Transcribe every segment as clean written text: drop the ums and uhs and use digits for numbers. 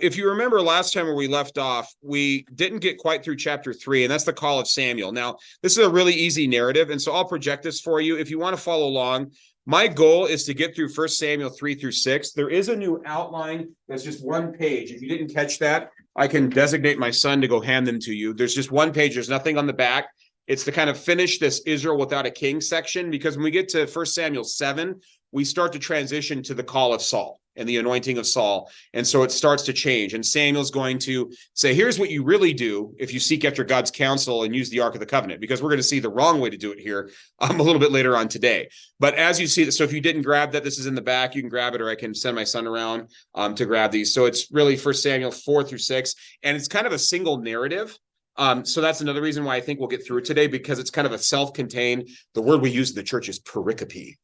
If you remember last time where we left off, we didn't get quite through chapter 3, and that's the call of Samuel. Now, this is a really easy narrative, and so I'll project this for you. If you want to follow along, my goal is to get through 1 Samuel 3 through 6. There is a new outline that's just one page. If you didn't catch that, I can designate my son to go hand them to you. There's just one page. There's nothing on the back. It's to kind of finish this Israel without a king section, because when we get to 1 Samuel 7, we start to transition to the call of Saul and the anointing of Saul. And so it starts to change. And Samuel's going to say, here's what you really do if you seek after God's counsel and use the Ark of the Covenant, because we're going to see the wrong way to do it here a little bit later on today. But as you see, so if you didn't grab that, this is in the back, you can grab it, or I can send my son around to grab these. So it's really 1 Samuel 4 through 6, and it's kind of a single narrative. So that's another reason why I think we'll get through it today, because it's kind of a self-contained, the word we use in the church is pericope.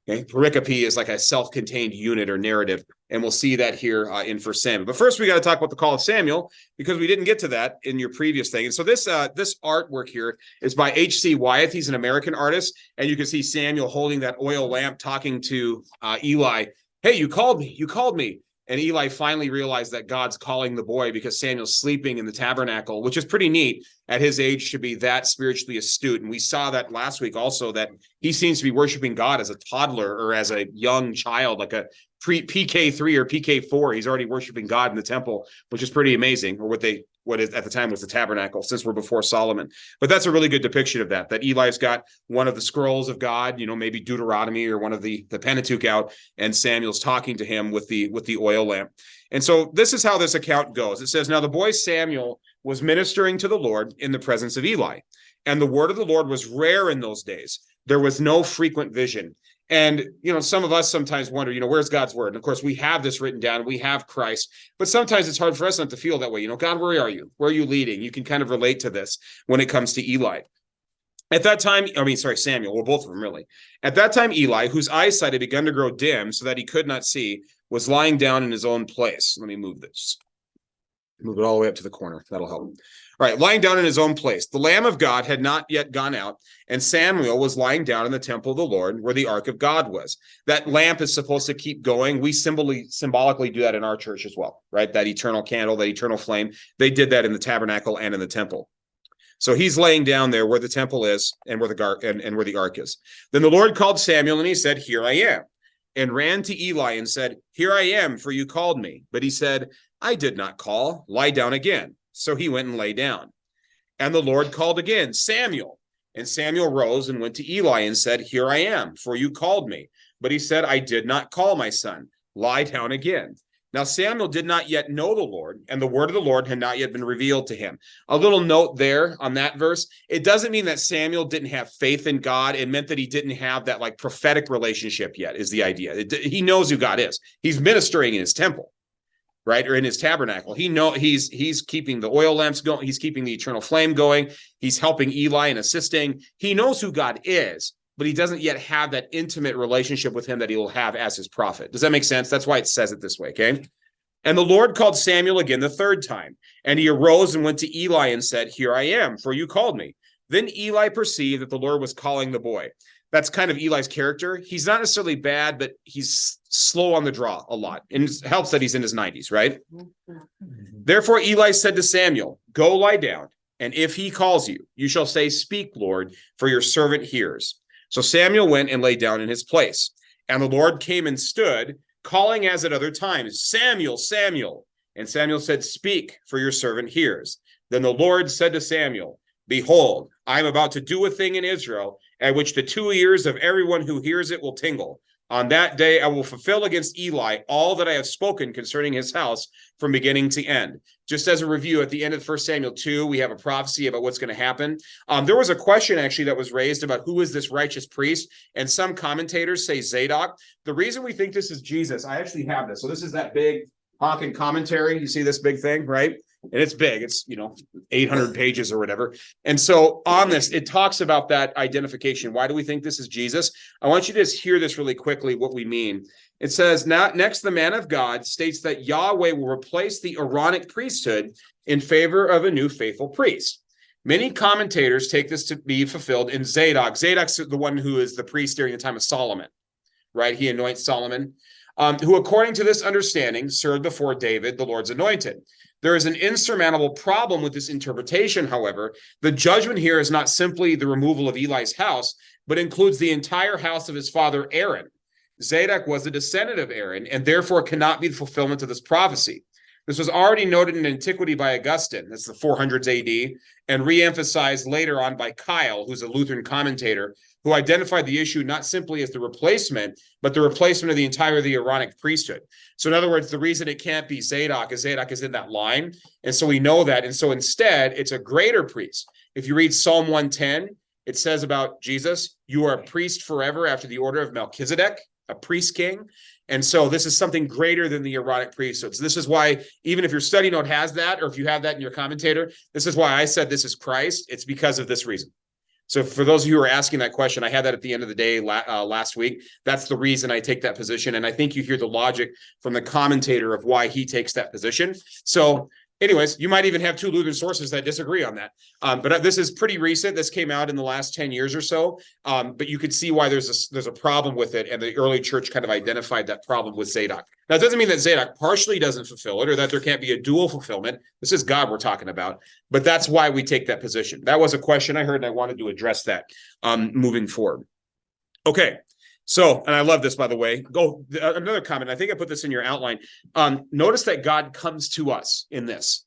Okay, pericope is like a self-contained unit or narrative, and we'll see that here in 1 Samuel. But first, we got to talk about the call of Samuel, because we didn't get to that in your previous thing. And so this artwork here is by H.C. Wyeth. He's an American artist, and you can see Samuel holding that oil lamp, talking to Eli. Hey, you called me. You called me. And Eli finally realized that God's calling the boy, because Samuel's sleeping in the tabernacle, which is pretty neat at his age to be that spiritually astute. And we saw that last week also, that he seems to be worshiping God as a toddler or as a young child, like a PK3 or PK4. He's already worshiping God in the temple, which is pretty amazing, or what is at the time was the tabernacle, since we're before Solomon. But that's a really good depiction of that Eli's got one of the scrolls of God, maybe Deuteronomy or one of the Pentateuch out, and Samuel's talking to him with the oil lamp. And so this is how this account goes. It says, now the boy Samuel was ministering to the Lord in the presence of Eli, and the word of the Lord was rare in those days. There was no frequent vision. And, some of us sometimes wonder, where's God's word? And of course, we have this written down. We have Christ. But sometimes it's hard for us not to feel that way. God, where are you? Where are you leading? You can kind of relate to this when it comes to Eli. At that time, Samuel, well, both of them really. At that time, Eli, whose eyesight had begun to grow dim so that he could not see, was lying down in his own place. Let me move this. Move it all the way up to the corner. That'll help. All right, lying down in his own place. The Lamb of God had not yet gone out, and Samuel was lying down in the temple of the Lord, where the ark of God was. That lamp is supposed to keep going. We symbolically do that in our church as well, right? That eternal candle, that eternal flame. They did that in the tabernacle and in the temple. So he's laying down there where the temple is and where the ark is. Then the Lord called Samuel, and he said, "Here I am," and ran to Eli and said, "Here I am, for you called me." But he said, "I did not call. Lie down again." So he went and lay down. And the Lord called again, "Samuel." And Samuel rose and went to Eli and said, "Here I am, for you called me." But he said, "I did not call, my son. Lie down again." Now Samuel did not yet know the Lord, and the word of the Lord had not yet been revealed to him. A little note there on that verse. It doesn't mean that Samuel didn't have faith in God. It meant that he didn't have that prophetic relationship yet, is the idea. He knows who God is. He's ministering in his temple, right? Or in his tabernacle. He's keeping the oil lamps going. He's keeping the eternal flame going. He's helping Eli and assisting. He knows who God is, but he doesn't yet have that intimate relationship with him that he will have as his prophet. Does that make sense? That's why it says it this way, okay? And the Lord called Samuel again the third time, and he arose and went to Eli and said, "Here I am, for you called me." Then Eli perceived that the Lord was calling the boy. That's kind of Eli's character. He's not necessarily bad, but he's slow on the draw a lot. And it helps that he's in his 90s, right? Therefore, Eli said to Samuel, "Go lie down, and if he calls you, you shall say, 'Speak, Lord, for your servant hears.'" So Samuel went and lay down in his place. And the Lord came and stood, calling as at other times, "Samuel, Samuel." And Samuel said, "Speak, for your servant hears." Then the Lord said to Samuel, "Behold, I am about to do a thing in Israel, at which the 2 ears of everyone who hears it will tingle. On that day I will fulfill against Eli all that I have spoken concerning his house from beginning to end." Just as a review, at the end of 1 Samuel 2, we have a prophecy about what's going to happen. There was a question actually that was raised about who is this righteous priest, and some commentators say Zadok. The reason we think this is Jesus, I actually have this. So this is that big Hawken commentary. You see this big thing, right? And it's big. It's, 800 pages or whatever. And so on this, it talks about that identification. Why do we think this is Jesus? I want you to just hear this really quickly, what we mean. It says, "Now, next, the man of God states that Yahweh will replace the Aaronic priesthood in favor of a new faithful priest. Many commentators take this to be fulfilled in Zadok. Zadok's the one who is the priest during the time of Solomon, right? He anoints Solomon. who according to this understanding served before David, the Lord's anointed. There is an insurmountable problem with this interpretation, however. The judgment here is not simply the removal of Eli's house, but includes the entire house of his father Aaron. Zadok was a descendant of Aaron, and therefore cannot be the fulfillment of this prophecy. This was already noted in antiquity by Augustine, that's the 400s AD, and re-emphasized later on by Kyle, who's a Lutheran commentator, who identified the issue not simply as the replacement, but the replacement of the entire of the Aaronic priesthood. So in other words, the reason it can't be Zadok is in that line, and so we know that, and so instead, it's a greater priest. If you read Psalm 110, it says about Jesus, you are a priest forever after the order of Melchizedek, a priest king. And so this is something greater than the Aaronic priesthood. So this is why, even if your study note has that, or if you have that in your commentator, this is why I said this is Christ. It's because of this reason. So for those of you who are asking that question, I had that at the end of the day last week. That's the reason I take that position. And I think you hear the logic from the commentator of why he takes that position. So anyways, you might even have two Lutheran sources that disagree on that. But this is pretty recent. This came out in the last 10 years or so. But you could see why there's a problem with it. And the early church kind of identified that problem with Zadok. Now, it doesn't mean that Zadok partially doesn't fulfill it or that there can't be a dual fulfillment. This is God we're talking about. But that's why we take that position. That was a question I heard, and I wanted to address that moving forward. Okay. So, and I love this, by the way. Another comment. I think I put this in your outline. Notice that God comes to us in this.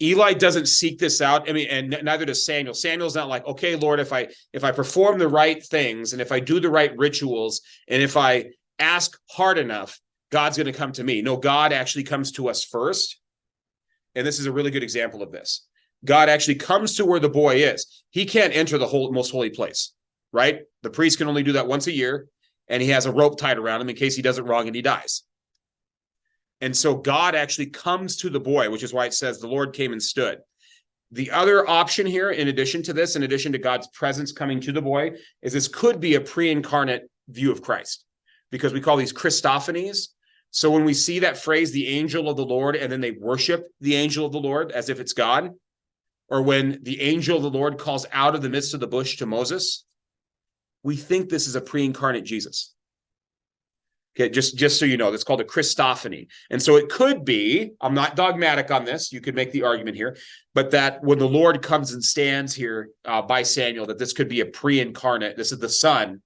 Eli doesn't seek this out. I mean, and neither does Samuel. Samuel's not like, okay, Lord, if I perform the right things and if I do the right rituals and if I ask hard enough, God's going to come to me. No, God actually comes to us first. And this is a really good example of this. God actually comes to where the boy is. He can't enter the most holy place, right? The priest can only do that once a year. And he has a rope tied around him in case he does it wrong and he dies. And so God actually comes to the boy, which is why it says the Lord came and stood. The other option here, in addition to this, in addition to God's presence coming to the boy, is this could be a pre-incarnate view of Christ, because we call these Christophanies. So when we see that phrase, the angel of the Lord, and then they worship the angel of the Lord as if it's God, or when the angel of the Lord calls out of the midst of the bush to Moses, we think this is a pre-incarnate Jesus. Okay, just so you know, that's called a Christophany. And so it could be, I'm not dogmatic on this, you could make the argument here, but that when the Lord comes and stands here by Samuel, that this could be a pre-incarnate, this is the Son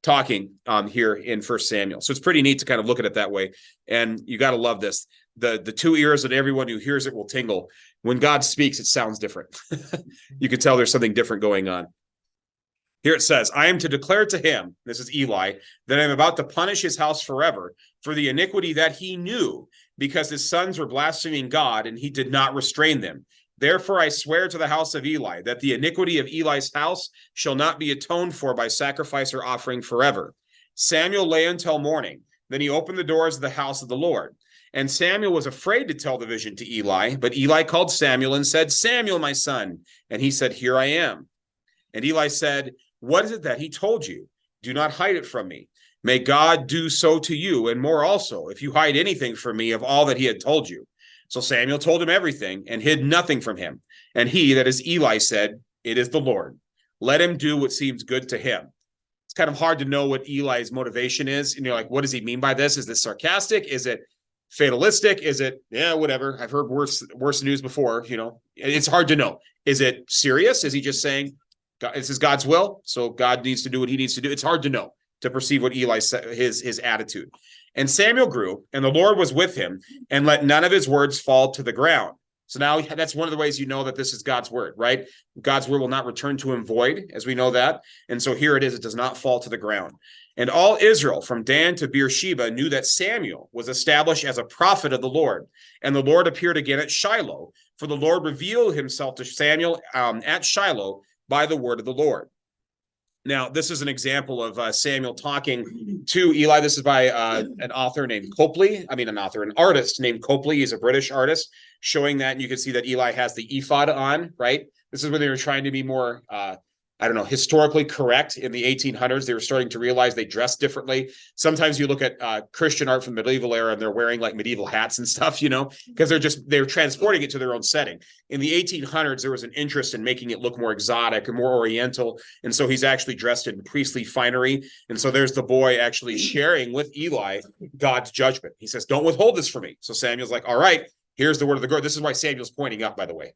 talking here in 1 Samuel. So it's pretty neat to kind of look at it that way. And you got to love this. The two ears that everyone who hears it will tingle. When God speaks, it sounds different. You can tell there's something different going on. Here it says, I am to declare to him, this is Eli, that I am about to punish his house forever for the iniquity that he knew, because his sons were blaspheming God, and he did not restrain them. Therefore I swear to the house of Eli that the iniquity of Eli's house shall not be atoned for by sacrifice or offering forever. Samuel lay until morning. Then he opened the doors of the house of the Lord. And Samuel was afraid to tell the vision to Eli, but Eli called Samuel and said, Samuel, my son. And he said, Here I am. And Eli said, What is it that he told you? Do not hide it from me. May God do so to you, and more also, if you hide anything from me of all that he had told you. So Samuel told him everything and hid nothing from him. And he, that is Eli, said, It is the Lord. Let him do what seems good to him. It's kind of hard to know what Eli's motivation is. And you're like, what does he mean by this? Is this sarcastic? Is it fatalistic? Is it, yeah, whatever. I've heard worse news before, you know. It's hard to know. Is it serious? Is he just saying, this is God's will, so God needs to do what he needs to do? It's hard to know, to perceive what Eli said, his attitude. And Samuel grew, and the Lord was with him, and let none of his words fall to the ground. So now that's one of the ways you know that this is God's word, right? God's word will not return to him void, as we know that. And so here it is, it does not fall to the ground. And all Israel from Dan to Beersheba knew that Samuel was established as a prophet of the Lord. And the Lord appeared again at Shiloh, for the Lord revealed himself to Samuel at Shiloh by the word of the Lord. Now, this is an example of Samuel talking to Eli. This is by an author named Copley. An artist named Copley. He's a British artist, showing that. And you can see that Eli has the ephod on, right? This is where they were trying to be more I don't know, historically correct in the 1800s. They were starting to realize they dressed differently. Sometimes you look at Christian art from the medieval era and they're wearing like medieval hats and stuff, because they're transporting it to their own setting. In the 1800s, there was an interest in making it look more exotic and more oriental. And so he's actually dressed in priestly finery. And so there's the boy actually sharing with Eli God's judgment. He says, don't withhold this from me. So Samuel's like, all right, here's the word of the Lord. This is why Samuel's pointing up, by the way.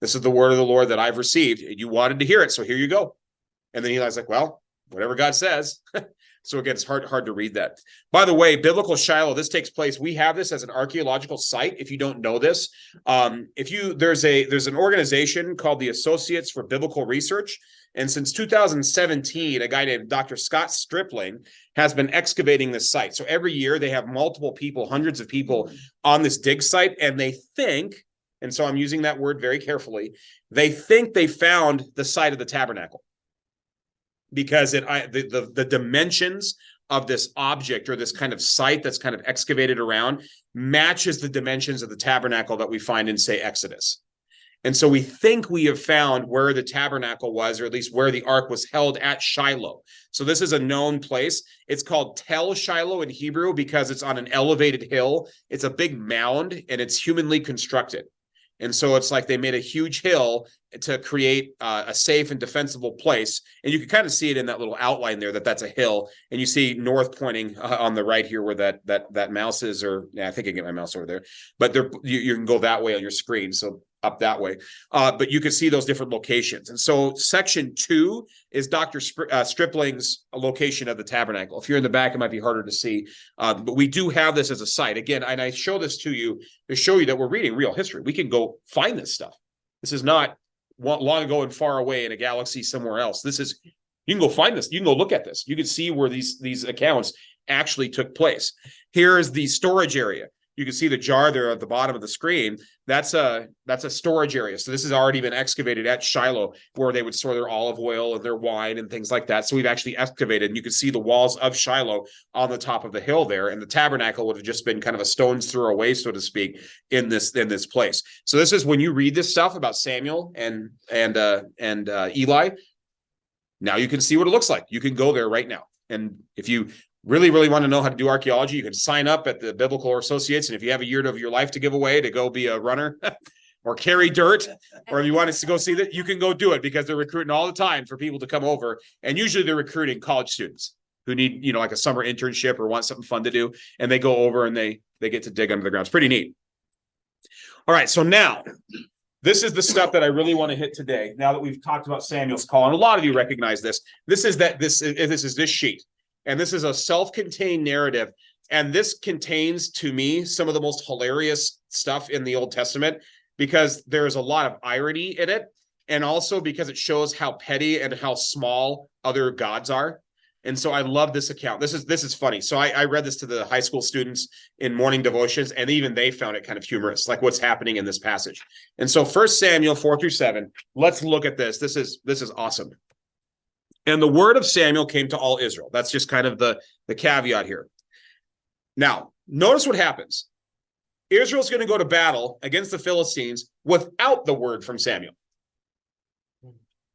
This is the word of the Lord that I've received. You wanted to hear it, so here you go. And then Eli's like, well, whatever God says. So again, it's hard to read that. By the way, biblical Shiloh, this takes place. We have this as an archaeological site. If you don't know this, there's an organization called the Associates for Biblical Research. And since 2017, a guy named Dr. Scott Stripling has been excavating this site. So every year they have multiple people, hundreds of people on this dig site, and they think, and so I'm using that word very carefully, they think they found the site of the tabernacle because the dimensions of this object or this kind of site that's kind of excavated around matches the dimensions of the tabernacle that we find in, say, Exodus. And so we think we have found where the tabernacle was, or at least where the ark was held at Shiloh. So this is a known place. It's called Tel Shiloh in Hebrew because it's on an elevated hill. It's a big mound and it's humanly constructed. And so it's like they made a huge hill to create a safe and defensible place. And you can kind of see it in that little outline there that's a hill. And you see north pointing on the right here where that mouse is, or yeah, I think I can get my mouse over there. But you can go that way on your screen. So up that way. But you can see those different locations. And so section 2 is Dr. Stripling's location of the tabernacle. If you're in the back, it might be harder to see. But we do have this as a site. Again, and I show this to you to show you that we're reading real history. We can go find this stuff. This is not long ago and far away in a galaxy somewhere else. You can go find this. You can go look at this. You can see where these accounts actually took place. Here is the storage area. You can see the jar there at the bottom of the screen. That's a storage area. So this has already been excavated at Shiloh, where they would store their olive oil and their wine and things like that. So we've actually excavated, and you can see the walls of Shiloh on the top of the hill there. And the tabernacle would have just been kind of a stone's throw away, so to speak, in this place. So this is when you read this stuff about Samuel and Eli. Now you can see what it looks like. You can go there right now. And if you really want to know how to do archaeology, you can sign up at the Biblical Associates. And if you have a year of your life to give away to go be a runner or carry dirt, or if you want us to go see that, you can go do it, because they're recruiting all the time for people to come over. And usually they're recruiting college students who need, like a summer internship or want something fun to do. And they go over and they get to dig under the ground. It's pretty neat. All right. So now this is the stuff that I really want to hit today. Now that we've talked about Samuel's call, and a lot of you recognize this. This is this sheet. And this is a self-contained narrative. And this contains, to me, some of the most hilarious stuff in the Old Testament, because there's a lot of irony in it. And also because it shows how petty and how small other gods are. And so I love this account. This is funny. So I read this to the high school students in morning devotions, and even they found it kind of humorous, like what's happening in this passage. And so 1 Samuel 4-7, let's look at this. This is awesome. And the word of Samuel came to all Israel. That's just kind of the caveat here. Now, notice what happens. Israel's going to go to battle against the Philistines without the word from Samuel.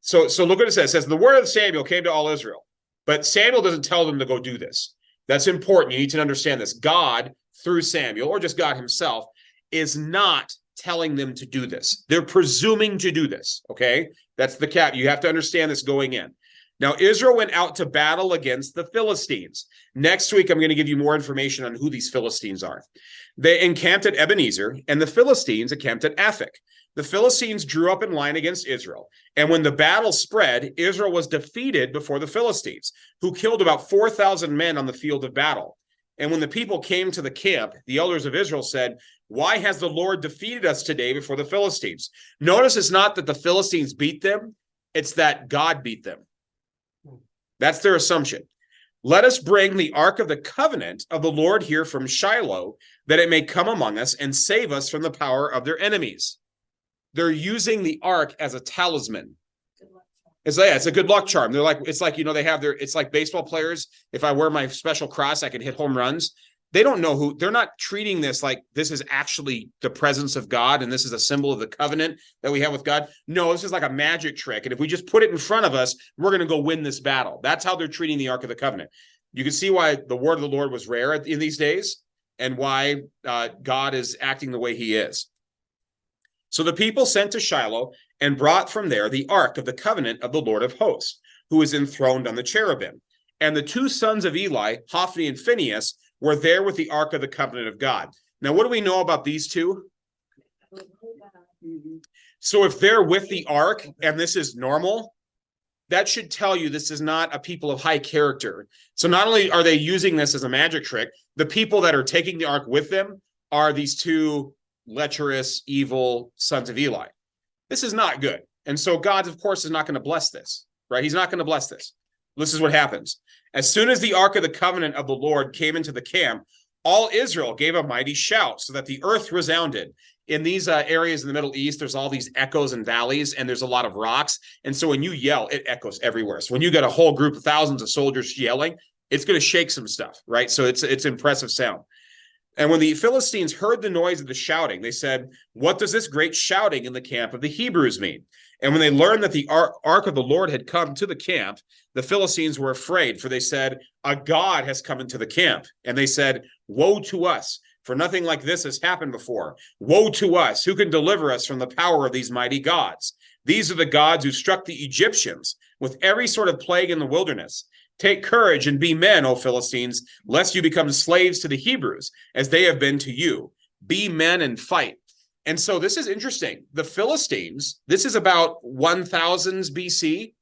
So look what it says. It says, the word of Samuel came to all Israel. But Samuel doesn't tell them to go do this. That's important. You need to understand this. God, through Samuel, or just God himself, is not telling them to do this. They're presuming to do this, okay? That's the cap. You have to understand this going in. Now, Israel went out to battle against the Philistines. Next week, I'm going to give you more information on who these Philistines are. They encamped at Ebenezer, and the Philistines encamped at Aphek. The Philistines drew up in line against Israel. And when the battle spread, Israel was defeated before the Philistines, who killed about 4,000 men on the field of battle. And when the people came to the camp, the elders of Israel said, "Why has the Lord defeated us today before the Philistines?" Notice it's not that the Philistines beat them, it's that God beat them. That's their assumption. Let us bring the ark of the covenant of the Lord here from Shiloh, that it may come among us and save us from the power of their enemies. They're using the ark as a talisman. It's a good luck charm. They're like, it's like, they have it's like baseball players. If I wear my special cross, I can hit home runs. they don't know who, they're not treating this like this is actually the presence of God and this is a symbol of the covenant that we have with God. No, this is like a magic trick. And if we just put it in front of us, we're going to go win this battle. That's how they're treating the Ark of the Covenant. You can see why the word of the Lord was rare in these days and why God is acting the way he is. So the people sent to Shiloh and brought from there the Ark of the Covenant of the Lord of hosts, who is enthroned on the cherubim. And the two sons of Eli, Hophni and Phinehas, were there with the Ark of the Covenant of God. Now, what do we know about these two? So if they're with the Ark and this is normal, that should tell you this is not a people of high character. So not only are they using this as a magic trick, the people that are taking the Ark with them are these two lecherous, evil sons of Eli. This is not good. And so God, of course, is not going to bless this, right? He's not going to bless this. This is what happens. As soon as the Ark of the Covenant of the Lord came into the camp, all Israel gave a mighty shout so that the earth resounded. In these areas in the Middle East, there's all these echoes and valleys, and there's a lot of rocks. And so when you yell, it echoes everywhere. So when you get a whole group of thousands of soldiers yelling, it's going to shake some stuff, right? So it's impressive sound. And when the Philistines heard the noise of the shouting, they said, "What does this great shouting in the camp of the Hebrews mean?" And when they learned that the ark of the Lord had come to the camp, the Philistines were afraid, for they said, "A god has come into the camp." And they said, "Woe to us, for nothing like this has happened before. Woe to us, who can deliver us from the power of these mighty gods? These are the gods who struck the Egyptians with every sort of plague in the wilderness. Take courage and be men, O Philistines, lest you become slaves to the Hebrews, as they have been to you. Be men and fight." And so this is interesting. The Philistines, this is about 1000s BC.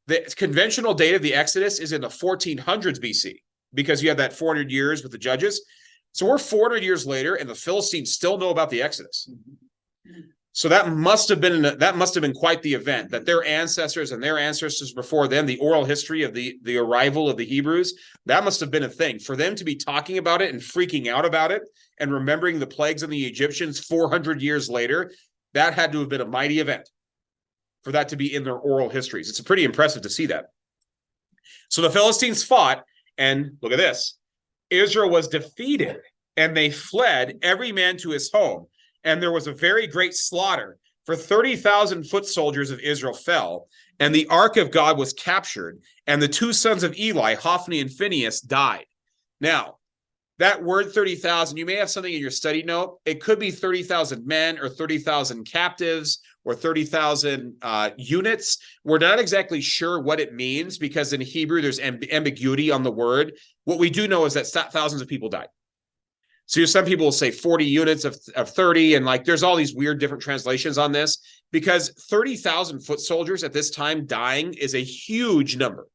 The conventional date of the Exodus is in the 1400s BC, because you have that 400 years with the judges. So we're 400 years later, and the Philistines still know about the Exodus. So that must have been quite the event, that their ancestors and their ancestors before them, the oral history of the arrival of the Hebrews, that must have been a thing. For them to be talking about it and freaking out about it and remembering the plagues of the Egyptians 400 years later, that had to have been a mighty event for that to be in their oral histories. It's pretty impressive to see that. So the Philistines fought, and look at this. Israel was defeated, and they fled, every man to his home. And there was a very great slaughter, for 30,000 foot soldiers of Israel fell, and the ark of God was captured, and the two sons of Eli, Hophni and Phinehas, died. Now, that word 30,000, you may have something in your study note. It could be 30,000 men or 30,000 captives or 30,000 units. We're not exactly sure what it means, because in Hebrew, there's ambiguity on the word. What we do know is that thousands of people died. So some people will say 40 units of 30, and like there's all these weird different translations on this, because 30,000 foot soldiers at this time dying is a huge number,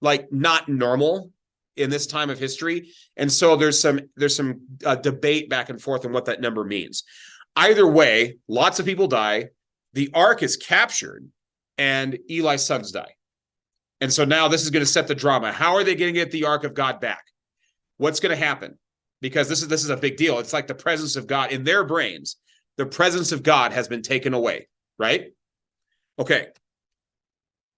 like not normal in this time of history. And so there's some debate back and forth on what that number means. Either way, lots of people die. The ark is captured, and Eli's sons die. And so now this is going to set the drama. How are they going to get the ark of God back? What's going to happen? Because this is a big deal. It's like the presence of God in their brains. The presence of God has been taken away, right? Okay.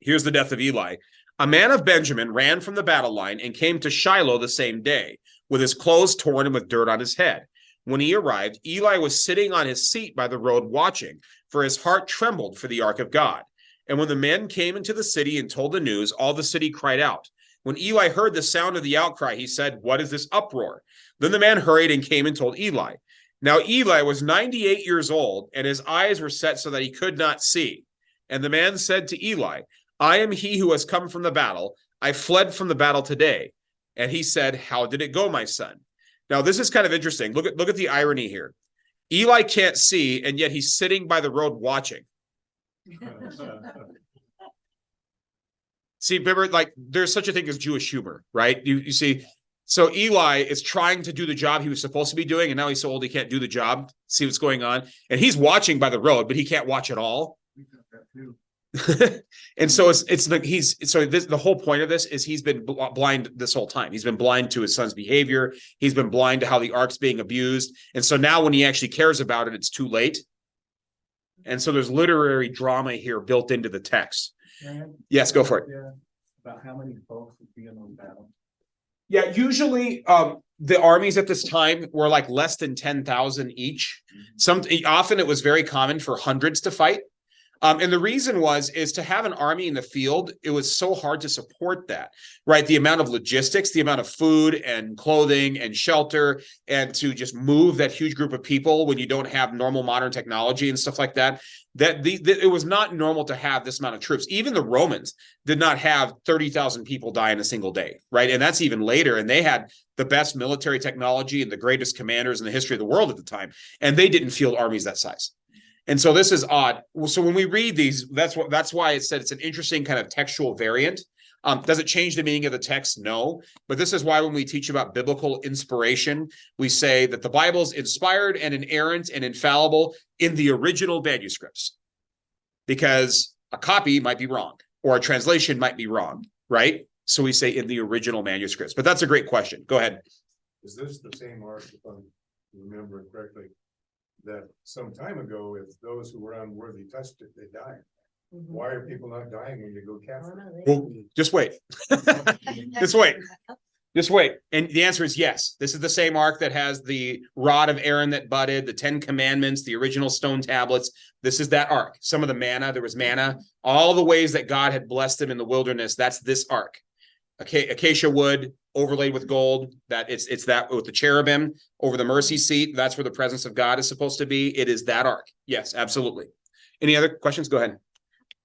Here's the death of Eli. A man of Benjamin ran from the battle line and came to Shiloh the same day, with his clothes torn and with dirt on his head. When he arrived, Eli was sitting on his seat by the road watching, for his heart trembled for the ark of God. And when the men came into the city and told the news, all the city cried out. When Eli heard the sound of the outcry, he said, "What is this uproar?" Then the man hurried and came and told Eli. Now Eli was 98 years old, and his eyes were set so that he could not see. And the man said to Eli, "I am he who has come from the battle. I fled from the battle today." And he said, "How did it go, my son?" Now this is kind of interesting. Look at the irony here. Eli can't see, and yet he's sitting by the road watching. See, remember, like there's such a thing as Jewish humor, right? You see. So Eli is trying to do the job he was supposed to be doing, and now he's so old he can't do the job. See what's going on, and he's watching by the road, but he can't watch at all. And so it's like the whole point of this is he's been blind this whole time. He's been blind to his son's behavior. He's been blind to how the ark's being abused, and so now when he actually cares about it, it's too late. And so there's literary drama here built into the text. Yes, go for it. Yeah. About how many folks would be in those battles? Yeah, usually the armies at this time were like less than 10,000 each. Often it was very common for hundreds to fight. And the reason is to have an army in the field, it was so hard to support that, right? The amount of logistics, the amount of food and clothing and shelter, and to just move that huge group of people when you don't have normal modern technology and stuff like that, it was not normal to have this amount of troops. Even the Romans did not have 30,000 people die in a single day, right? And that's even later. And they had the best military technology and the greatest commanders in the history of the world at the time. And they didn't field armies that size. And so this is odd. So when we read these, that's why it said it's an interesting kind of textual variant. Does it change the meaning of the text? No. But this is why when we teach about biblical inspiration, we say that the Bible is inspired and inerrant and infallible in the original manuscripts, because a copy might be wrong or a translation might be wrong, right? So we say in the original manuscripts. But that's a great question. Go ahead. Is this the same ark, if I'm remembering correctly, that some time ago, if those who were unworthy touched it, they died? Why are people not dying when you go capture? Well, just wait. Just wait. And the answer is yes. This is the same ark that has the rod of Aaron that budded, the 10 commandments, the original stone tablets. This is that ark. Some of the manna, there was manna, all the ways that God had blessed them in the wilderness. That's this ark. Acacia wood overlaid with gold. That it's that with the cherubim over the mercy seat. That's where the presence of God is supposed to be. It is that ark. Yes, absolutely. Any other questions? Go ahead.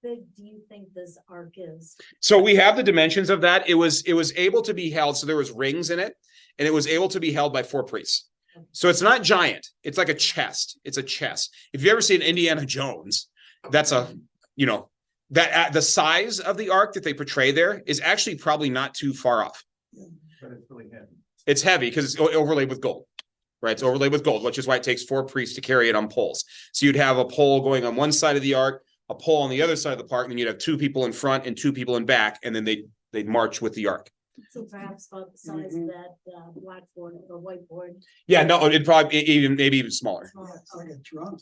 How big do you think this ark is? So we have the dimensions of that. It was able to be held. So there was rings in it, and it was able to be held by 4 priests. So it's not giant. It's like a chest. It's a chest. If you ever seen Indiana Jones, that's that the size of the ark that they portray there is actually probably not too far off. But it's really heavy. It's heavy because it's overlaid with gold, right? It's overlaid with gold, which is why it takes 4 priests to carry it on poles. So you'd have a pole going on one side of the ark, a pole on the other side of the park, and then you'd have 2 people in front and 2 people in back, and then they'd march with the ark. So perhaps about the size of that blackboard or whiteboard. Yeah, no, it'd probably maybe even smaller. It's like a trunk.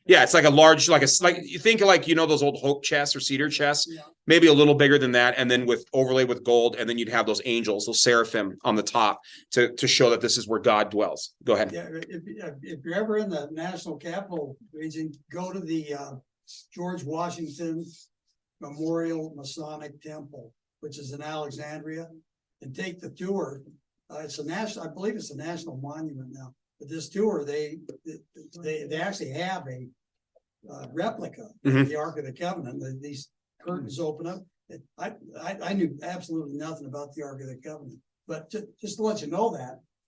Yeah, it's like a large, like you think like those old oak chests or cedar chests, maybe a little bigger than that, and then with overlay with gold, and then you'd have those angels, those seraphim on the top to show that this is where God dwells. Go ahead. Yeah, if you're ever in the National Capital Region, go to the George Washington Memorial Masonic Temple, which is in Alexandria, and take the tour. It's a national, I believe it's a national monument now. But this tour, they actually have a replica of the Ark of the Covenant. These curtains open up. I knew absolutely nothing about the Ark of the Covenant, but just to let you know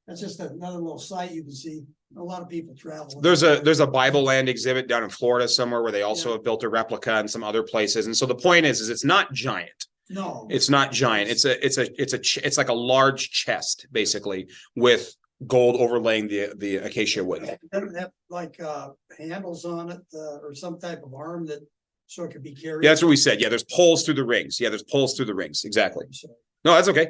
that's just another little site you can see. A lot of people travel. There's a Bible Land exhibit down in Florida somewhere where they also have built a replica and some other places. And so the point is it's not giant. No, it's not giant. It's like a large chest basically with gold overlaying the acacia wood. It doesn't have like handles on it or some type of arm that so it could be carried. Yeah, that's what we said. Yeah, there's poles through the rings. Yeah, there's poles through the rings. Exactly. No, that's okay.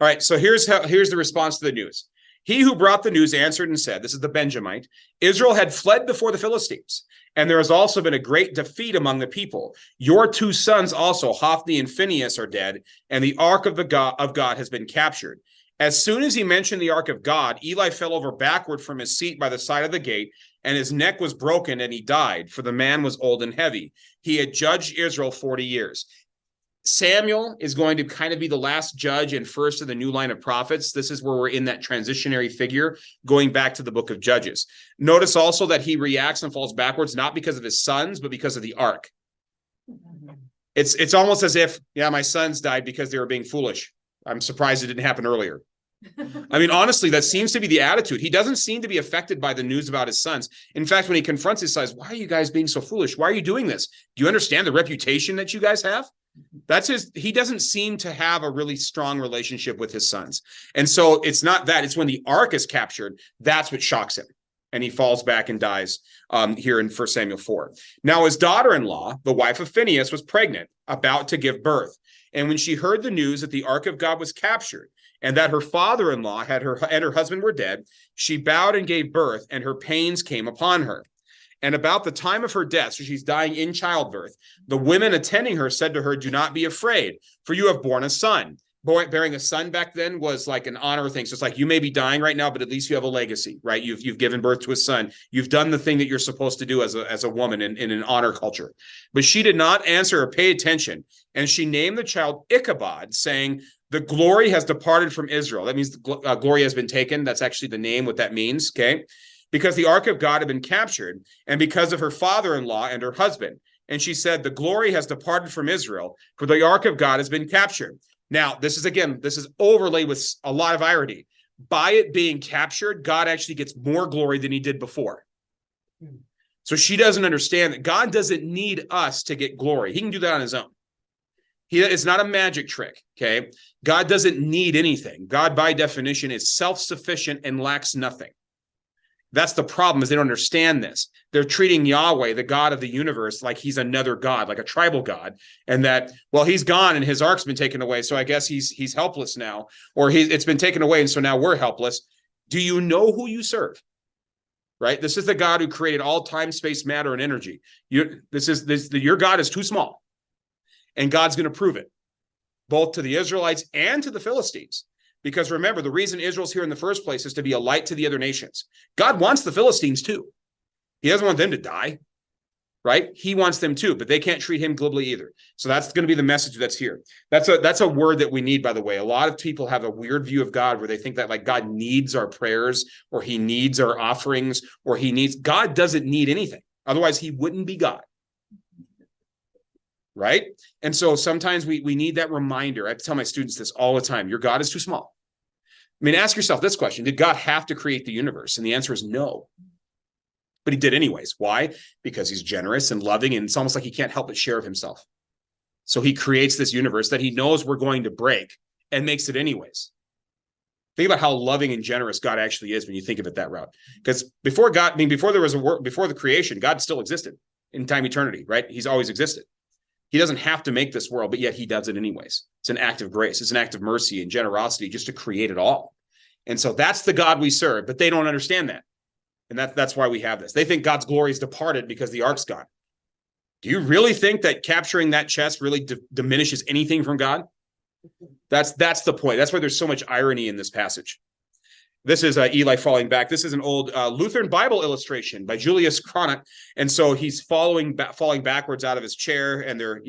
All right. So here's the response to the news. He who brought the news answered and said, this is the Benjamite, Israel had fled before the Philistines, and there has also been a great defeat among the people. Your 2 sons also, Hophni and Phinehas, are dead, and the ark of God has been captured. As soon as he mentioned the ark of God, Eli fell over backward from his seat by the side of the gate, and his neck was broken, and he died, for the man was old and heavy. He had judged Israel 40 years. Samuel is going to kind of be the last judge and first of the new line of prophets. This is where we're in that transitionary figure going back to the book of Judges. Notice also that he reacts and falls backwards, not because of his sons, but because of the ark. It's almost as if, my sons died because they were being foolish. I'm surprised it didn't happen earlier. I mean, honestly, that seems to be the attitude. He doesn't seem to be affected by the news about his sons. In fact, when he confronts his sons, why are you guys being so foolish? Why are you doing this? Do you understand the reputation that you guys have? He doesn't seem to have a really strong relationship with his sons. And so it's not that, it's when the ark is captured, that's what shocks him. And he falls back and dies here in 1 Samuel 4. Now his daughter-in-law, the wife of Phinehas, was pregnant, about to give birth. And when she heard the news that the ark of God was captured and that her father-in-law and her husband were dead, she bowed and gave birth, and her pains came upon her. And about the time of her death, so she's dying in childbirth, the women attending her said to her, do not be afraid, for you have borne a son. bearing a son back then was like an honor thing. So it's like, you may be dying right now, but at least you have a legacy, right? You've given birth to a son. You've done the thing that you're supposed to do as a woman in an honor culture. But she did not answer or pay attention. And she named the child Ichabod, saying, the glory has departed from Israel. That means the glory has been taken. That's actually the name, what that means, okay? Because the ark of God had been captured, and because of her father-in-law and her husband. And she said, the glory has departed from Israel, for the ark of God has been captured. Now, this is overlaid with a lot of irony. By it being captured, God actually gets more glory than he did before. So she doesn't understand that God doesn't need us to get glory. He can do that on his own. It's not a magic trick, okay? God doesn't need anything. God, by definition, is self-sufficient and lacks nothing. That's the problem, is they don't understand this. They're treating Yahweh, the God of the universe, like he's another God, like a tribal God, and that, well, he's gone and his ark's been taken away, so I guess he's helpless now, or it's been taken away, and so now we're helpless. Do you know who you serve? Right? This is the God who created all time, space, matter, and energy. Your God is too small, and God's going to prove it, both to the Israelites and to the Philistines. Because remember, the reason Israel's here in the first place is to be a light to the other nations. God wants the Philistines too. He doesn't want them to die, right? He wants them too, but they can't treat him glibly either. So that's going to be the message that's here. That's a word that we need, by the way. A lot of people have a weird view of God where they think that like God needs our prayers, or he needs our offerings, or God doesn't need anything. Otherwise, he wouldn't be God. Right? And so sometimes we need that reminder. I tell my students this all the time. Your God is too small. I mean, ask yourself this question. Did God have to create the universe? And the answer is no. But he did anyways. Why? Because he's generous and loving, and it's almost like he can't help but share of himself. So he creates this universe that he knows we're going to break and makes it anyways. Think about how loving and generous God actually is when you think of it that route. Because before the creation, God still existed in time eternity, right? He's always existed. He doesn't have to make this world, but yet he does it anyways. It's an act of grace. It's an act of mercy and generosity just to create it all. And so that's the God we serve, but they don't understand that. And that's why we have this. They think God's glory is departed because the ark's gone. Do you really think that capturing that chest really diminishes anything from God? That's the point. That's why there's so much irony in this passage. This is Eli falling back. This is an old Lutheran Bible illustration by Julius Cronut. And so he's falling backwards out of his chair, and they're,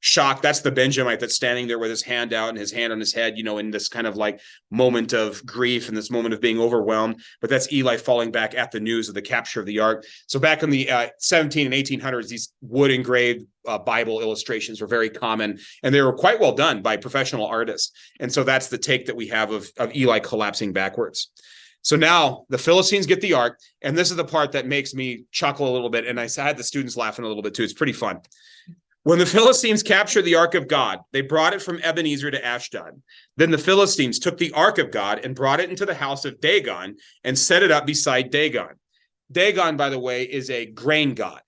shocked. That's the Benjamite that's standing there with his hand out and his hand on his head, in this kind of like moment of grief and this moment of being overwhelmed. But that's Eli falling back at the news of the capture of the ark. So back in the 17 and 1800s, these wood engraved Bible illustrations were very common, and they were quite well done by professional artists. And so that's the take that we have of Eli collapsing backwards. So now the Philistines get the ark, and this is the part that makes me chuckle a little bit. And I had the students laughing a little bit too. It's pretty fun. When the Philistines captured the ark of God, they brought it from Ebenezer to Ashdod. Then the Philistines took the ark of God and brought it into the house of Dagon and set it up beside Dagon. Dagon, by the way, is a grain god.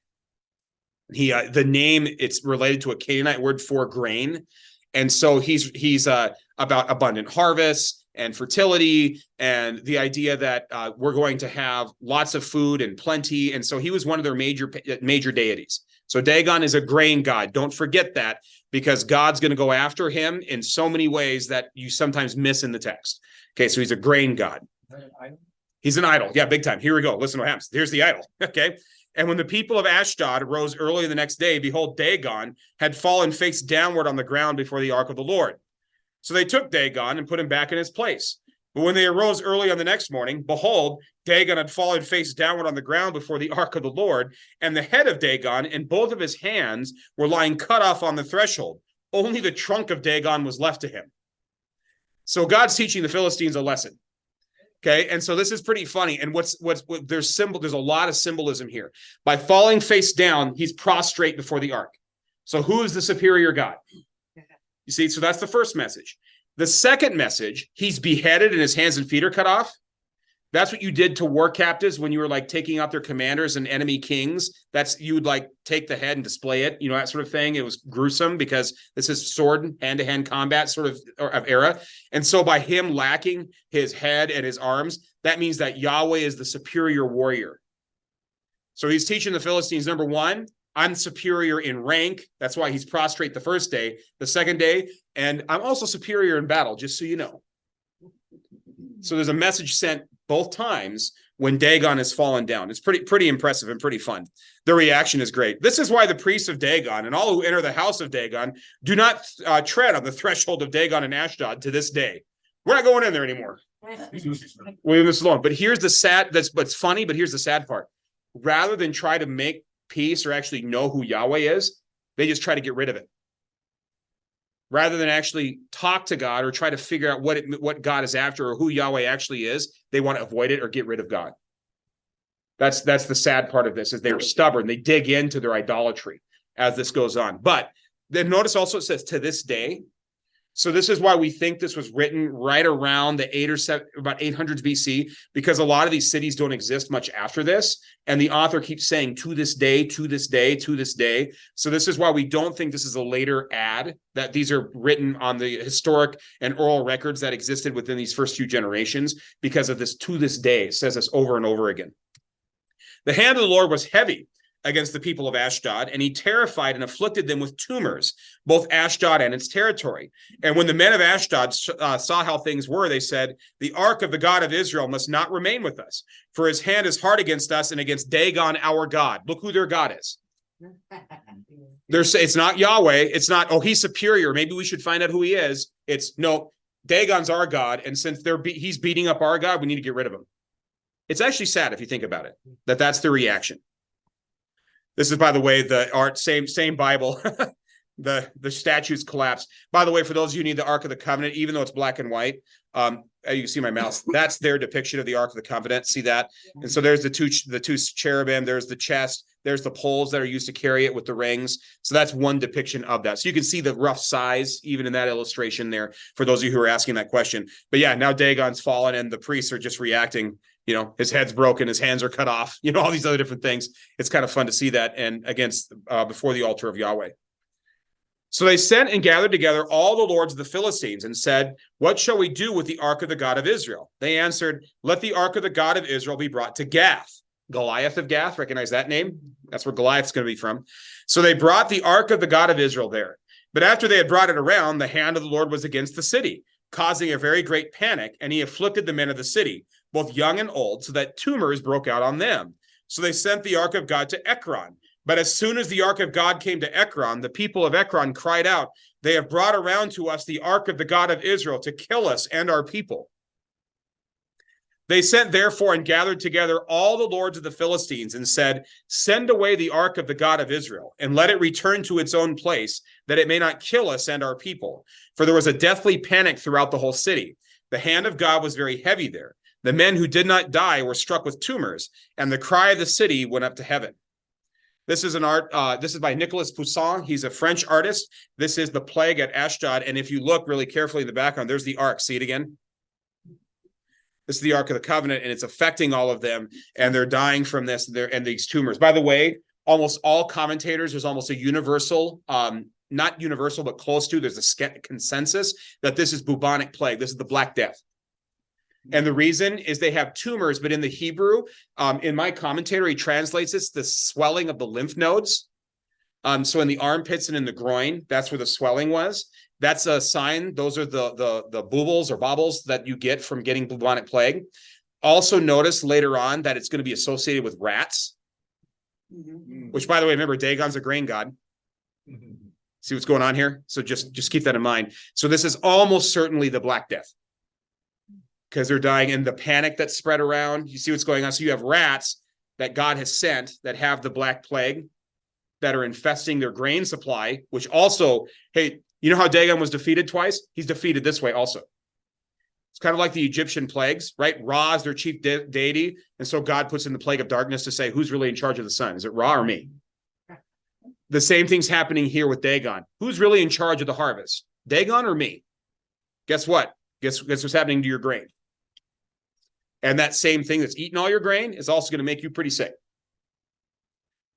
The name, it's related to a Canaanite word for grain. And so he's about abundant harvests and fertility, and the idea that we're going to have lots of food and plenty. And so he was one of their major deities. So Dagon is a grain god. Don't forget that, because God's going to go after him in so many ways that you sometimes miss in the text. Okay, so he's a grain god. He's an idol. Yeah, big time. Here we go. Listen to what happens. Here's the idol. Okay. And when the people of Ashdod arose early the next day, behold, Dagon had fallen face downward on the ground before the ark of the Lord. So they took Dagon and put him back in his place. But when they arose early on the next morning, behold, Dagon had fallen face downward on the ground before the ark of the Lord, and the head of Dagon and both of his hands were lying cut off on the threshold. Only the trunk of Dagon was left to him. So God's teaching the Philistines a lesson. Okay, and so this is pretty funny. And there's a lot of symbolism here. By falling face down, he's prostrate before the ark. So who is the superior God? You see, so that's the first message. The second message, he's beheaded and his hands and feet are cut off. That's what you did to war captives when you were like taking out their commanders and enemy kings. You would like take the head and display it, that sort of thing. It was gruesome because this is sword hand-to-hand combat sort of era. And so by him lacking his head and his arms, that means that Yahweh is the superior warrior. So he's teaching the Philistines, number one, I'm superior in rank. That's why he's prostrate the first day, the second day, and I'm also superior in battle, just so you know. So there's a message sent both times when Dagon has fallen down. It's pretty impressive and pretty fun. The reaction is great. This is why the priests of Dagon and all who enter the house of Dagon do not tread on the threshold of Dagon and Ashdod to this day. We're not going in there anymore. Leave this alone. But here's the sad, that's what's funny, but here's the sad part. Rather than try to make peace or actually know who Yahweh is, they just try to get rid of it. Rather than actually talk to God or try to figure out what God is after or who Yahweh actually is, they want to avoid it or get rid of God. That's the sad part of this, is they were stubborn. They dig into their idolatry as this goes on. But then notice also it says to this day. So this is why we think this was written right around the about 800s BC, because a lot of these cities don't exist much after this. And the author keeps saying to this day, to this day, to this day. So this is why we don't think this is a later add, that these are written on the historic and oral records that existed within these first few generations, because of this to this day. It says this over and over again. The hand of the Lord was heavy against the people of Ashdod, and he terrified and afflicted them with tumors, both Ashdod and its territory. And when the men of Ashdod saw how things were, they said, the ark of the God of Israel must not remain with us, for his hand is hard against us and against Dagon, our God. Look who their God is. It's not Yahweh. It's not, oh, he's superior. Maybe we should find out who he is. It's, no, Dagon's our God, and since he's beating up our God, we need to get rid of him. It's actually sad if you think about it, that's the reaction. This is, by the way, the art, same Bible. the statues collapse. By the way, for those of you who need the Ark of the Covenant, even though it's black and white, you can see my mouse. That's their depiction of the Ark of the Covenant. See that? And so there's the two cherubim. There's the chest. There's the poles that are used to carry it with the rings. So that's one depiction of that. So you can see the rough size even in that illustration there, for those of you who are asking that question. But yeah, now Dagon's fallen and the priests are just reacting. You know, his head's broken, his hands are cut off, you know, all these other different things. It's kind of fun to see that, and against before the altar of Yahweh. So they sent and gathered together all the lords of the Philistines and said, what shall we do with the ark of the God of Israel? They answered, let the ark of the God of Israel be brought to Gath. Goliath of Gath, recognize that name? That's where Goliath's going to be from. So they brought the ark of the God of Israel there. But after they had brought it around, the hand of the Lord was against the city, causing a very great panic, and he afflicted the men of the city, both young and old, so that tumors broke out on them. So they sent the ark of God to Ekron. But as soon as the ark of God came to Ekron, the people of Ekron cried out, they have brought around to us the ark of the God of Israel to kill us and our people. They sent therefore and gathered together all the lords of the Philistines and said, send away the ark of the God of Israel and let it return to its own place, that it may not kill us and our people. For there was a deathly panic throughout the whole city. The hand of God was very heavy there. The men who did not die were struck with tumors, and the cry of the city went up to heaven. This is an art. This is by Nicolas Poussin. He's a French artist. This is the plague at Ashdod. And if you look really carefully in the background, there's the ark. See it again? This is the Ark of the Covenant, and it's affecting all of them, and they're dying from this and these tumors. By the way, almost all commentators, there's almost a universal, not universal, but close to, there's a consensus that this is bubonic plague. This is the Black Death. And the reason is they have tumors, but in the Hebrew, in my commentator, he translates this, the swelling of the lymph nodes. So in the armpits and in the groin, that's where the swelling was. That's a sign. Those are the bubbles or bobbles that you get from getting bubonic plague. Also notice later on that it's going to be associated with rats, which, by the way, remember, Dagon's a grain god. See what's going on here? So just keep that in mind. So this is almost certainly the Black Death, because they're dying in the panic that's spread around. You see what's going on. So you have rats that God has sent that have the Black Plague that are infesting their grain supply, which also, hey, you know how Dagon was defeated twice? He's defeated this way also. It's kind of like the Egyptian plagues, right? Ra is their chief deity. And so God puts in the plague of darkness to say, who's really in charge of the sun? Is it Ra or me? The same thing's happening here with Dagon. Who's really in charge of the harvest? Dagon or me? Guess what? Guess what's happening to your grain? And that same thing that's eating all your grain is also going to make you pretty sick.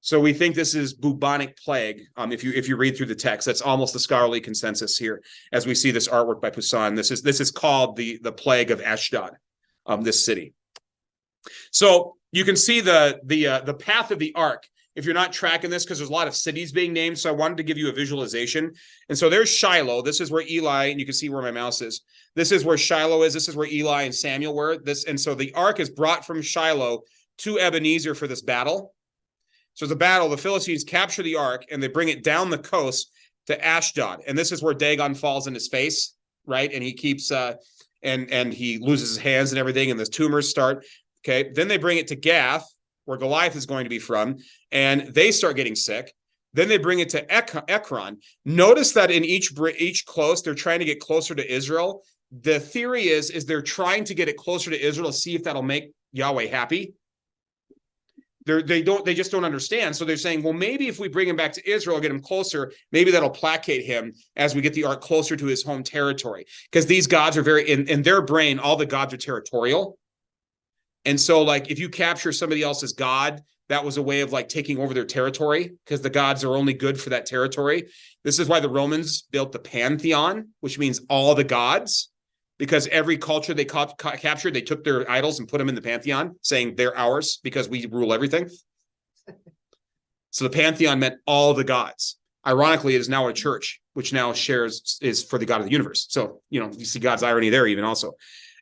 So we think this is bubonic plague. If you read through the text, that's almost the scholarly consensus here as we see this artwork by Poussin. This is called the plague of Ashdod, this city. So you can see the path of the ark if you're not tracking this, because there's a lot of cities being named. So I wanted to give you a visualization. And so there's Shiloh. This is where Eli, and you can see where my mouse is. This is where Shiloh is. This is where Eli and Samuel were. And so the ark is brought from Shiloh to Ebenezer for this battle. So the battle, the Philistines capture the ark and they bring it down the coast to Ashdod. And this is where Dagon falls in his face, right? And he keeps and he loses his hands and everything, and the tumors start. Okay. Then they bring it to Gath, where Goliath is going to be from, and they start getting sick. Then they bring it to Ekron. Notice that in each close, they're trying to get closer to Israel. The theory is they're trying to get it closer to Israel to see if that'll make Yahweh happy. They just don't understand. So they're saying, well, maybe if we bring him back to Israel, get him closer, maybe that'll placate him as we get the ark closer to his home territory. Because these gods are very, in their brain, all the gods are territorial. And so, like, if you capture somebody else's god, that was a way of like taking over their territory, because the gods are only good for that territory. This is why the Romans built the pantheon, which means all the gods, because every culture they captured, they took their idols and put them in the pantheon, saying they're ours because we rule everything. So the pantheon meant all the gods. Ironically, it is now a church, which now is for the God of the universe. So, you see God's irony there even also.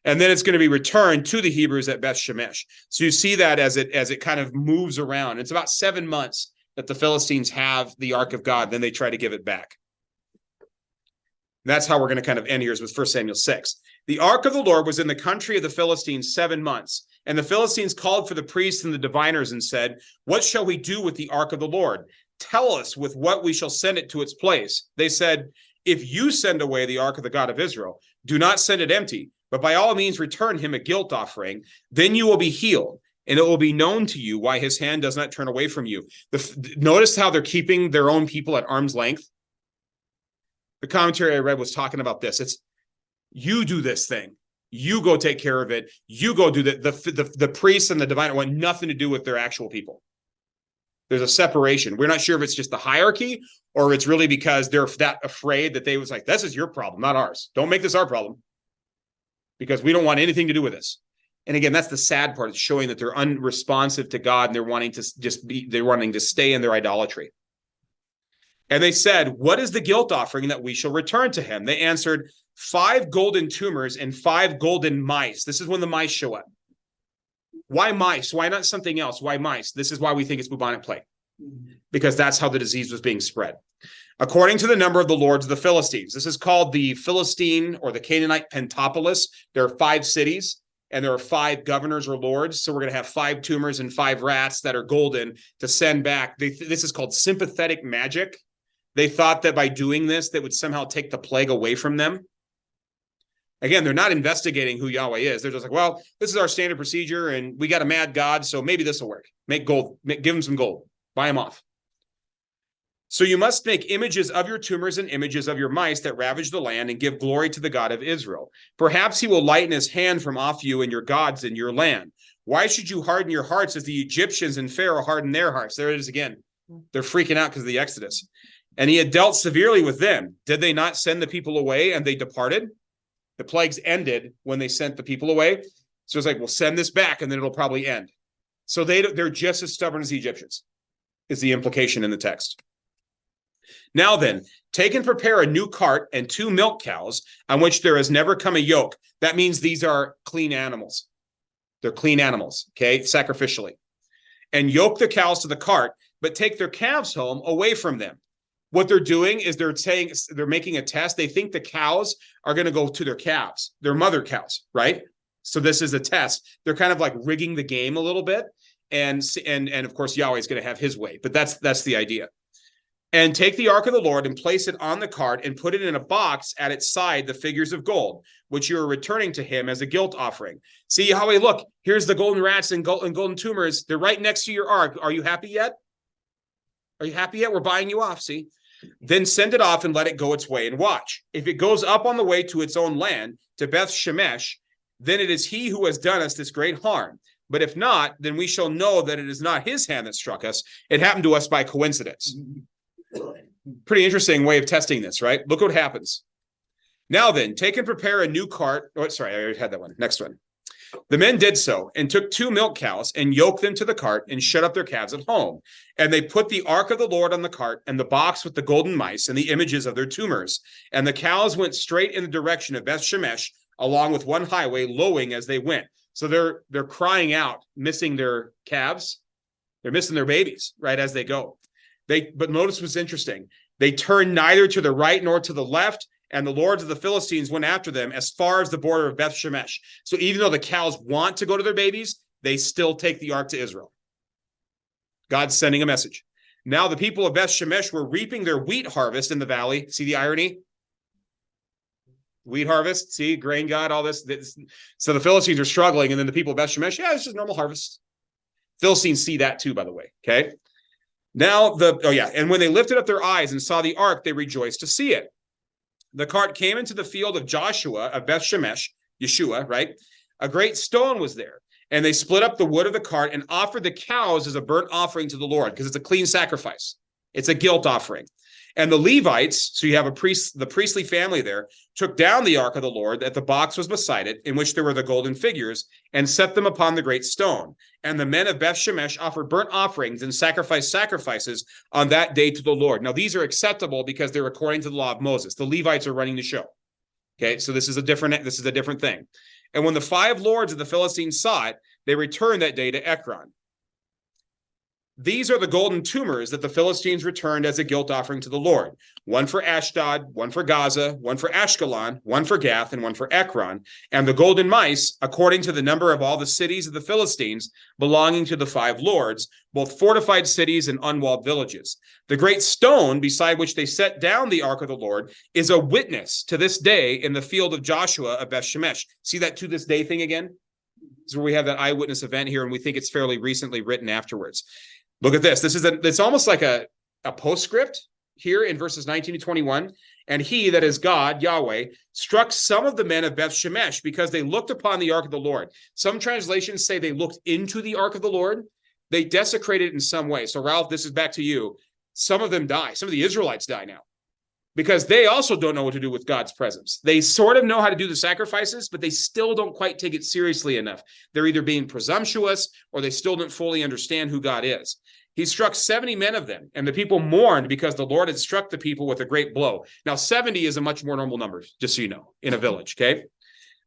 And then it's going to be returned to the Hebrews at Beth Shemesh. So you see that as it kind of moves around. It's about 7 months that the Philistines have the ark of God. Then they try to give it back. That's how we're going to kind of end here, is with 1 Samuel 6. The ark of the Lord was in the country of the Philistines 7 months. And the Philistines called for the priests and the diviners and said, what shall we do with the ark of the Lord? Tell us with what we shall send it to its place. They said, if you send away the ark of the God of Israel, do not send it empty, but by all means return him a guilt offering. Then you will be healed, and it will be known to you why his hand does not turn away from you. Notice how they're keeping their own people at arm's length. The commentary I read was talking about this. It's, you do this thing. You go take care of it. You go do that. The priests and the diviner want nothing to do with their actual people. There's a separation. We're not sure if it's just the hierarchy or it's really because they're that afraid that they was like, this is your problem, not ours. Don't make this our problem, because we don't want anything to do with this. And again, that's the sad part. It's showing that they're unresponsive to God, and they're wanting to stay in their idolatry. And they said, what is the guilt offering that we shall return to him? They answered, 5 golden tumors and 5 golden mice. This is when the mice show up. Why mice? Why not something else? Why mice? This is why we think it's bubonic plague, because that's how the disease was being spread. According to the number of the lords of the Philistines. This is called the Philistine or the Canaanite Pentapolis. There are 5 cities, and there are 5 governors or lords. So we're going to have 5 tumors and 5 rats that are golden to send back. This is called sympathetic magic. They thought that by doing this, they would somehow take the plague away from them. Again, they're not investigating who Yahweh is. They're just like, well, this is our standard procedure, and we got a mad God, so maybe this will work. Make gold. Give him some gold. Buy him off. So you must make images of your tumors and images of your mice that ravage the land, and give glory to the God of Israel. Perhaps he will lighten his hand from off you and your gods in your land. Why should you harden your hearts as the Egyptians and Pharaoh hardened their hearts? There it is again. They're freaking out because of the Exodus. And he had dealt severely with them. Did they not send the people away and they departed? The plagues ended when they sent the people away. So it's like, we'll send this back and then it'll probably end. So they're just as stubborn as the Egyptians, is the implication in the text. Now then, take and prepare a new cart and 2 milk cows on which there has never come a yoke. That means these are clean animals. They're clean animals, okay, sacrificially. And yoke the cows to the cart, but take their calves home away from them. What they're doing is they're making a test. They think the cows are going to go to their calves, their mother cows, right? So this is a test. They're kind of like rigging the game a little bit. And of course, Yahweh is going to have his way, but that's the idea. And take the ark of the Lord and place it on the cart and put it in a box at its side, the figures of gold, which you are returning to him as a guilt offering. See, Yahweh, look, here's the golden rats and golden tumors. They're right next to your ark. Are you happy yet? Are you happy yet? We're buying you off, see? Then send it off and let it go its way, and watch. If it goes up on the way to its own land, to Beth Shemesh, then it is he who has done us this great harm. But if not, then we shall know that it is not his hand that struck us. It happened to us by coincidence. Pretty interesting way of testing this, right? Look what happens. Now then, take and prepare a new cart. Oh, sorry, I already had that one. Next one. The men did so and took 2 milk cows and yoked them to the cart and shut up their calves at home. And they put the ark of the Lord on the cart and the box with the golden mice and the images of their tumors. And the cows went straight in the direction of Beth Shemesh, along with one highway, lowing as they went. So they're crying out, missing their calves. They're missing their babies, right, as they go. But notice what's interesting. They turned neither to the right nor to the left, and the lords of the Philistines went after them as far as the border of Beth Shemesh. So even though the cows want to go to their babies, they still take the ark to Israel. God's sending a message. Now the people of Beth Shemesh were reaping their wheat harvest in the valley. See the irony? Wheat harvest, see, grain God, all this. So the Philistines are struggling, and then the people of Beth Shemesh, yeah, it's just normal harvest. Philistines see that too, by the way, okay? Now, and when they lifted up their eyes and saw the ark, they rejoiced to see it. The cart came into the field of Joshua of Beth Shemesh, Yeshua, right? A great stone was there, and they split up the wood of the cart and offered the cows as a burnt offering to the Lord, because it's a clean sacrifice. It's a guilt offering. And the Levites, so you have the priestly family there, took down the ark of the Lord, that the box was beside it, in which there were the golden figures, and set them upon the great stone. And the men of Beth Shemesh offered burnt offerings and sacrificed sacrifices on that day to the Lord. Now, these are acceptable because they're according to the law of Moses. The Levites are running the show. Okay, so this is a different thing. And when the 5 lords of the Philistines saw it, they returned that day to Ekron. These are the golden tumors that the Philistines returned as a guilt offering to the Lord. One for Ashdod, one for Gaza, one for Ashkelon, one for Gath, and one for Ekron. And the golden mice, according to the number of all the cities of the Philistines, belonging to the 5 lords, both fortified cities and unwalled villages. The great stone beside which they set down the ark of the Lord is a witness to this day in the field of Joshua of Beth Shemesh. See that to this day thing again? This is where we have that eyewitness event here, and we think it's fairly recently written afterwards. Look at this. It's almost like a postscript here in verses 19 to 21. And he, that is God, Yahweh, struck some of the men of Beth Shemesh because they looked upon the ark of the Lord. Some translations say they looked into the ark of the Lord. They desecrated it in some way. So Ralph, this is back to you. Some of them die. Some of the Israelites die now because they also don't know what to do with God's presence. They sort of know how to do the sacrifices, but they still don't quite take it seriously enough. They're either being presumptuous or they still don't fully understand who God is. He struck 70 men of them, and the people mourned because the Lord had struck the people with a great blow. Now, 70 is a much more normal number, just so you know, in a village, okay?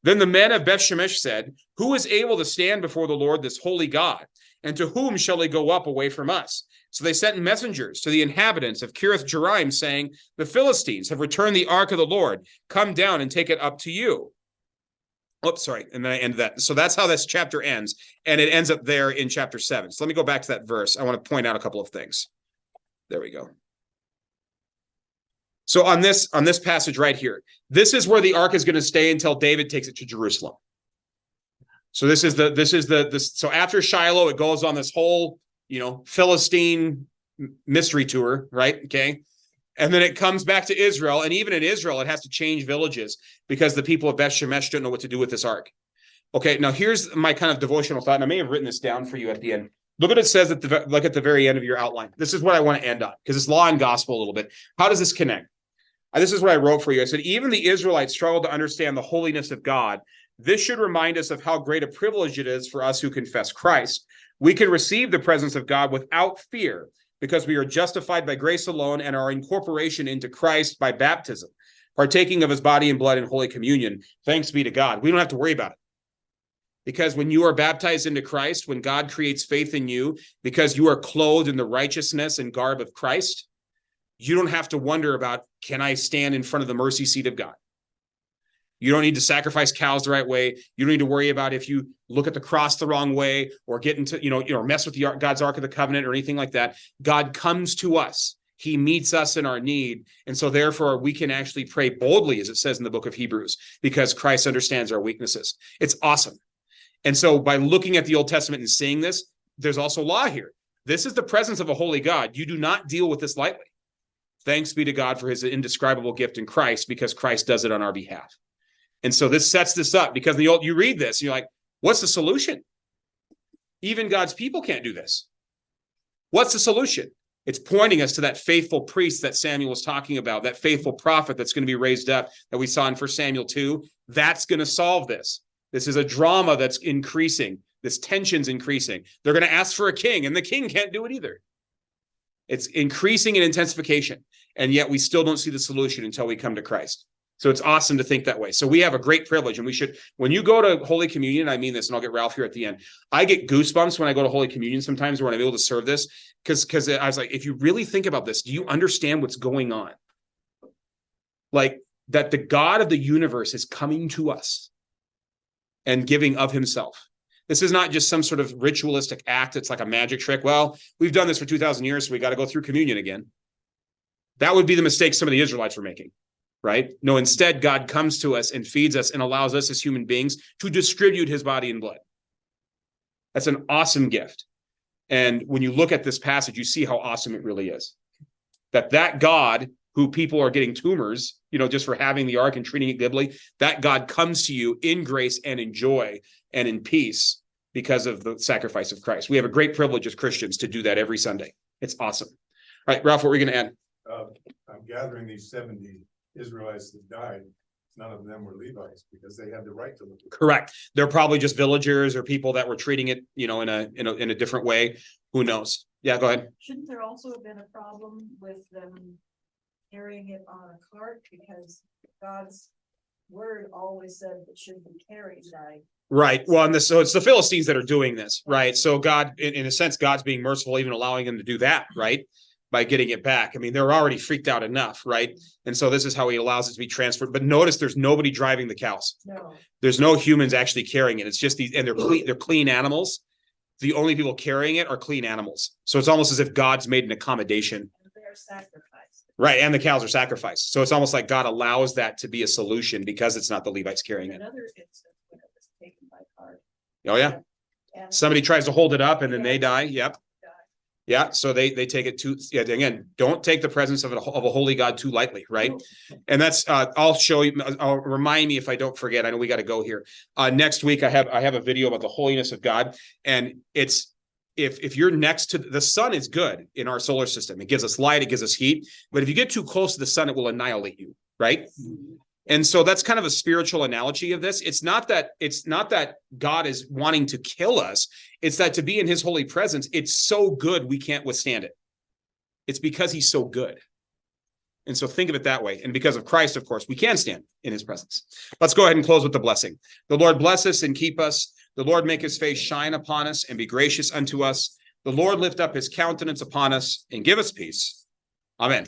Then the men of Beth Shemesh said, who is able to stand before the Lord, this holy God? And to whom shall he go up away from us? So they sent messengers to the inhabitants of Kiriath Jearim, saying, the Philistines have returned the ark of the Lord. Come down and take it up to you. Oops, sorry. And then I end that. So that's how this chapter ends. And it ends up there in chapter 7. So let me go back to that verse. I want to point out a couple of things. There we go. So on this passage right here, this is where the ark is going to stay until David takes it to Jerusalem. So so after Shiloh, it goes on this whole, Philistine mystery tour, right? Okay. And then it comes back to Israel. And even in Israel, it has to change villages because the people of Beth Shemesh don't know what to do with this ark. Okay, now here's my kind of devotional thought. And I may have written this down for you at the end. Look what it says at the very end of your outline. This is what I want to end on because it's law and gospel a little bit. How does this connect? This is what I wrote for you. I said, even the Israelites struggled to understand the holiness of God. This should remind us of how great a privilege it is for us who confess Christ. We can receive the presence of God without fear, because we are justified by grace alone and our incorporation into Christ by baptism, partaking of his body and blood in Holy Communion. Thanks be to God. We don't have to worry about it. Because when you are baptized into Christ, when God creates faith in you, because you are clothed in the righteousness and garb of Christ, you don't have to wonder about, can I stand in front of the mercy seat of God? You don't need to sacrifice cows the right way. You don't need to worry about if you look at the cross the wrong way or get into, mess with God's Ark of the Covenant or anything like that. God comes to us. He meets us in our need. And so therefore we can actually pray boldly, as it says in the book of Hebrews, because Christ understands our weaknesses. It's awesome. And so by looking at the Old Testament and seeing this, there's also law here. This is the presence of a holy God. You do not deal with this lightly. Thanks be to God for his indescribable gift in Christ, because Christ does it on our behalf. And so this sets this up, because you read this and you're like, what's the solution? Even God's people can't do this. What's the solution? It's pointing us to that faithful priest that Samuel was talking about, that faithful prophet that's going to be raised up that we saw in 1 Samuel 2. That's going to solve this. This is a drama that's increasing. This tension's increasing. They're going to ask for a king, and the king can't do it either. It's increasing in intensification, and yet we still don't see the solution until we come to Christ. So it's awesome to think that way. So we have a great privilege, and we should, when you go to Holy Communion, I mean this, and I'll get Ralph here at the end. I get goosebumps when I go to Holy Communion sometimes when I'm able to serve this, because I was like, if you really think about this, do you understand what's going on? Like that the God of the universe is coming to us and giving of himself. This is not just some sort of ritualistic act. It's like a magic trick. Well, we've done this for 2,000 years, so we got to go through communion again. That would be the mistake some of the Israelites were making. Right? No, instead, God comes to us and feeds us and allows us as human beings to distribute his body and blood. That's an awesome gift. And when you look at this passage, you see how awesome it really is. That God, who people are getting tumors, just for having the ark and treating it glibly, that God comes to you in grace and in joy and in peace because of the sacrifice of Christ. We have a great privilege as Christians to do that every Sunday. It's awesome. All right, Ralph, what were you going to add? I'm gathering ththese 70 Israelites that died, none of them were Levites because they had the right to live. Correct. They're probably just villagers or people that were treating it, in a different way. Who knows? Yeah, go ahead. Shouldn't there also have been a problem with them carrying it on a cart, because God's word always said it should be carried by. Right. Well, so it's the Philistines that are doing this, right? So God, in a sense, God's being merciful, even allowing them to do that, right? By getting it back. I mean, they're already freaked out enough, right? And so this is how he allows it to be transferred. But notice there's nobody driving the cows. No. There's no humans actually carrying it. It's just these, and they're clean animals. The only people carrying it are clean animals. So it's almost as if God's made an accommodation. And they're sacrificed. Right. And the cows are sacrificed. So it's almost like God allows that to be a solution because it's not the Levites carrying it. Another instance when it was taken by cart. Oh, yeah. And Somebody tries to hold it up and then they die. Yep. died. Yeah, so they take it too. Yeah, again, don't take the presence of a holy God too lightly, right? And that's I'll show you. I'll remind me if I don't forget. I know we got to go here. Next week, I have a video about the holiness of God, and it's if you're next to the sun is good in our solar system. It gives us light, it gives us heat. But if you get too close to the sun, it will annihilate you, right? And so that's kind of a spiritual analogy of this. It's not that God is wanting to kill us. It's that to be in his holy presence, it's so good we can't withstand it. It's because he's so good. And so think of it that way. And because of Christ, of course, we can stand in his presence. Let's go ahead and close with the blessing. The Lord bless us and keep us. The Lord make his face shine upon us and be gracious unto us. The Lord lift up his countenance upon us and give us peace. Amen.